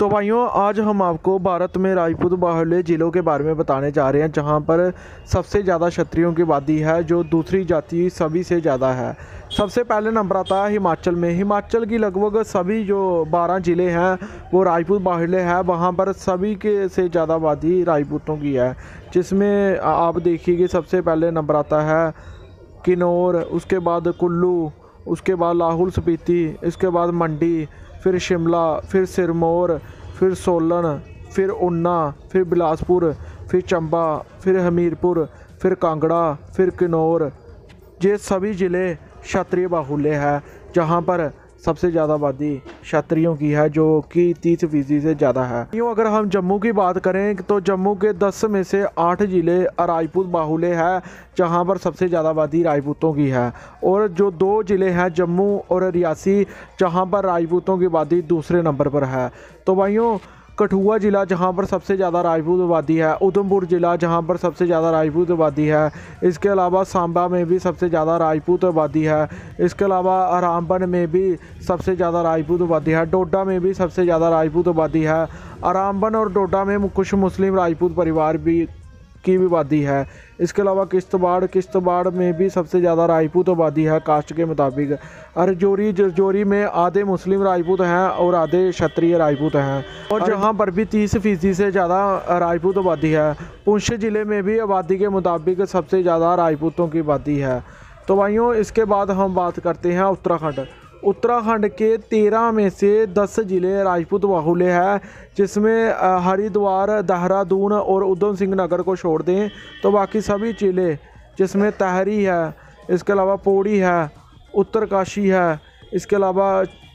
तो भाइयों, आज हम आपको भारत में राजपूत बाहुल्य ज़िलों के बारे में बताने जा रहे हैं, जहां पर सबसे ज़्यादा क्षत्रियों की आबादी है, जो दूसरी जाति सभी से ज़्यादा है। सबसे पहले नंबर आता है हिमाचल में। हिमाचल की लगभग सभी जो 12 ज़िले हैं वो राजपूत बाहुल्य है। वहां पर सभी के से ज़्यादा आबादी राजपूतों की है, जिसमें आप देखिए कि सबसे पहले नंबर आता है किन्नौर, उसके बाद कुल्लू, उसके बाद लाहौल स्पीति, इसके बाद मंडी, फिर शिमला, फिर सिरमौर, फिर सोलन, फिर ऊना, फिर बिलासपुर, फिर चंबा, फिर हमीरपुर, फिर कांगड़ा, फिर किन्नौर। ये सभी ज़िले क्षत्रिय बाहुल्य है, जहाँ पर सबसे ज़्यादा आबादी क्षत्रियों की है, जो कि 30% से ज़्यादा है। यूँ अगर हम जम्मू की बात करें तो जम्मू के 10 में से 8 ज़िले राजपूत बाहुल्य है, जहां पर सबसे ज़्यादा आबादी राजपूतों की है। और जो 2 ज़िले हैं जम्मू और रियासी, जहां पर राजपूतों की आबादी दूसरे नंबर पर है। तो भाइयों, कठुआ ज़िला जहां पर सबसे ज़्यादा राजपूत आबादी है, उधमपुर ज़िला जहां पर सबसे ज़्यादा राजपूत आबादी है, इसके अलावा सांबा में भी सबसे ज़्यादा राजपूत आबादी है, इसके अलावा रामबन में भी सबसे ज़्यादा राजपूत आबादी है, डोडा में भी सबसे ज़्यादा राजपूत आबादी है। रामबन और डोडा में कुछ मुस्लिम राजपूत परिवार की भी आबादी है। इसके अलावा किश्तवाड़ में भी सबसे ज़्यादा राजपूत आबादी है कास्ट के मुताबिक। और जरजौरी में आधे मुस्लिम राजपूत हैं और आधे क्षत्रिय राजपूत हैं, और जहां पर भी 30% से ज़्यादा राजपूत आबादी है। पुंछ ज़िले में भी आबादी के मुताबिक सबसे ज़्यादा राजपूतों की आबादी है। तो भाइयों, इसके बाद हम बात करते हैं उत्तराखंड के 13 में से 10 ज़िले राजपूत बाहुल्य है, जिसमें हरिद्वार, देहरादून और उधम सिंह नगर को छोड़ दें तो बाकी सभी ज़िले, जिसमें तहरी है, इसके अलावा पौड़ी है, उत्तरकाशी है, इसके अलावा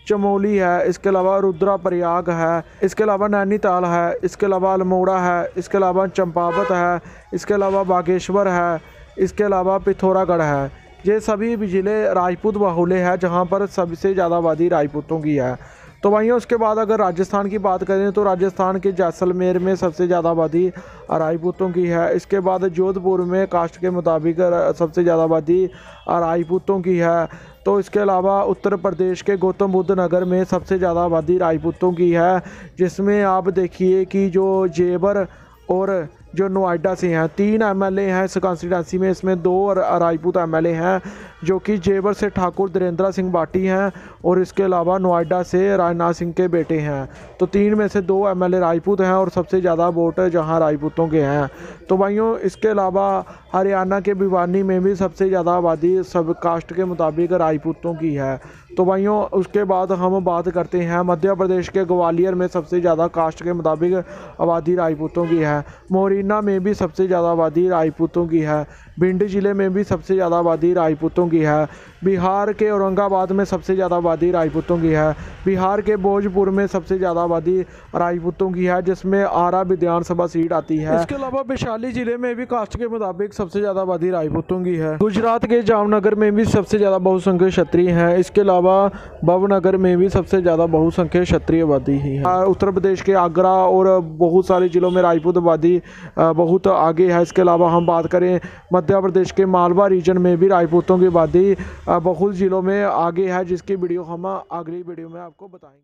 चमोली है, इसके अलावा रुद्रप्रयाग है, इसके अलावा नैनीताल है, इसके अलावा अल्मोड़ा है, इसके अलावा चंपावत है, इसके अलावा बागेश्वर है, इसके अलावा पिथौरागढ़ है। ये सभी ज़िले राजपूत बाहुल्य है, जहाँ पर सबसे ज़्यादा आबादी राजपूतों की है। तो भाइयों, उसके बाद अगर राजस्थान की बात करें तो राजस्थान के जैसलमेर में सबसे ज़्यादा आबादी राजपूतों की है। इसके बाद जोधपुर में कास्ट के मुताबिक सबसे ज़्यादा आबादी राजपूतों की है। तो इसके अलावा उत्तर प्रदेश के गौतम बुद्ध नगर में सबसे ज़्यादा आबादी राजपूतों की है, जिसमें आप देखिए कि जो जेवर और जो नोएडा से हैं 3 MLA हैं इस कॉन्स्टिट्यूंसी में, इसमें 2 राजपूत MLA हैं, जो कि जेवर से ठाकुर धीरेन्द्र सिंह बाटी हैं और इसके अलावा नोएडा से राजनाथ सिंह के बेटे हैं। तो 3 में से 2 MLA राजपूत हैं और सबसे ज़्यादा वोट जहां राजपूतों के हैं। तो भाइयों, इसके अलावा हरियाणा के भिवानी में भी सबसे ज़्यादा आबादी सब कास्ट के मुताबिक राजपूतों की है। तो भाइयों, उसके बाद हम बात करते हैं मध्य प्रदेश के ग्वालियर में सबसे ज़्यादा कास्ट के मुताबिक आबादी राजपूतों की है। मोरिना में भी सबसे ज़्यादा आबादी राजपूतों की है। भिंड ज़िले में भी सबसे ज़्यादा आबादी राजपूतों की है। बिहार के औरंगाबाद में सबसे ज़्यादा आबादी राजपूतों की है। बिहार के भोजपुर में सबसे ज़्यादा आबादी राजपूतों की है, जिसमें आरा विधानसभा सीट आती है। इसके अलावा वैशाली ज़िले में भी कास्ट के मुताबिक सबसे ज़्यादा आबादी राजपूतों की है। गुजरात के जामनगर में भी सबसे ज़्यादा बहुसंख्यक क्षत्रिय हैं। इसके अलावा भवनगर में भी सबसे ज़्यादा बहुसंख्यक क्षत्रिय आबादी ही है। उत्तर प्रदेश के आगरा और बहुत सारे ज़िलों में राजपूत आबादी बहुत आगे है। इसके अलावा हम बात करें मध्य प्रदेश के मालवा रीजन में भी राजपूतों की आबादी बहुत ज़िलों में आगे है, जिसकी वीडियो हम अगली वीडियो में आपको बताएंगे।